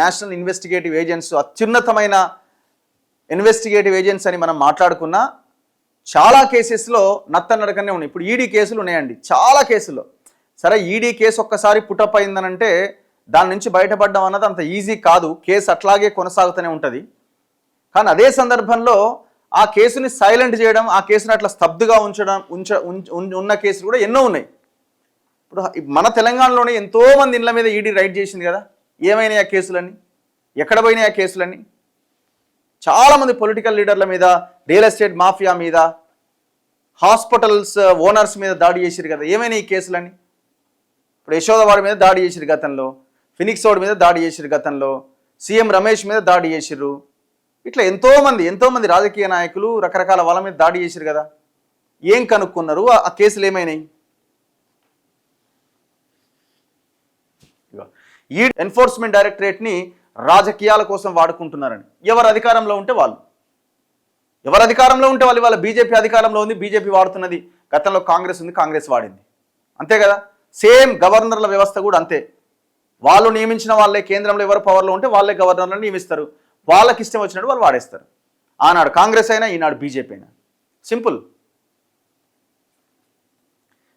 National investigative agency అత్యున్నతమైన investigative agency అని మనం మాట్లాడుకున్నా చాలా కేసెస్లో నత్తనడకనే ఉన్నాయి. ఇప్పుడు ఈడీ కేసులు ఉన్నాయండి చాలా కేసుల్లో. సరే ఈడీ కేసు ఒక్కసారి పుటప్ అయిందనంటే దాని నుంచి బయటపడడం అన్నది అంత ఈజీ కాదు. కేసు అట్లాగే కొనసాగుతూనే ఉంటుంది. కానీ అదే సందర్భంలో ఆ కేసుని సైలెంట్ చేయడం, ఆ కేసుని అట్లా స్తబ్దుగా ఉంచడం ఉన్న కేసులు కూడా ఎన్నో ఉన్నాయి. ఇప్పుడు మన తెలంగాణలోనే ఎంతోమంది ఇళ్ళ మీద ఈడీ రైడ్ చేసింది కదా. ఏమైనాయి ఆ కేసులన్నీ? ఎక్కడ పోయినాయి ఆ కేసులన్నీ? చాలామంది పొలిటికల్ లీడర్ల మీద, రియల్ ఎస్టేట్ మాఫియా మీద, హాస్పిటల్స్ ఓనర్స్ మీద దాడి చేసిరు కదా. ఏమైనా ఈ కేసులన్నీ? ఇప్పుడు యశోదవాడి మీద దాడి చేసిరు గతంలో, ఫినిక్స్ వాడి మీద దాడి చేసిరు గతంలో, సీఎం రమేష్ మీద దాడి చేసిర్రు. ఇట్లా ఎంతోమంది రాజకీయ నాయకులు రకరకాల వాళ్ళ మీద దాడి చేసిరు కదా. ఏం కనుక్కున్నారు? ఆ కేసులు ఏమైనాయి? ఈ ఎన్ఫోర్స్మెంట్ డైరెక్టరేట్ని రాజకీయాల కోసం వాడుకుంటున్నారని. ఎవరు అధికారంలో ఉంటే వాళ్ళు వాళ్ళ బీజేపీ అధికారంలో ఉంది, బీజేపీ వాడుతున్నది. గతంలో కాంగ్రెస్ ఉంది, కాంగ్రెస్ వాడింది. అంతే కదా. సేమ్ గవర్నర్ల వ్యవస్థ కూడా అంతే. వాళ్ళు నియమించిన వాళ్ళే కేంద్రంలో ఎవరు పవర్లో ఉంటే వాళ్ళే గవర్నర్లను నియమిస్తారు. వాళ్ళకి ఇష్టం వచ్చినట్టు వాళ్ళు వాడేస్తారు. ఆనాడు కాంగ్రెస్ అయినా ఈనాడు బీజేపీ అయినా. సింపుల్.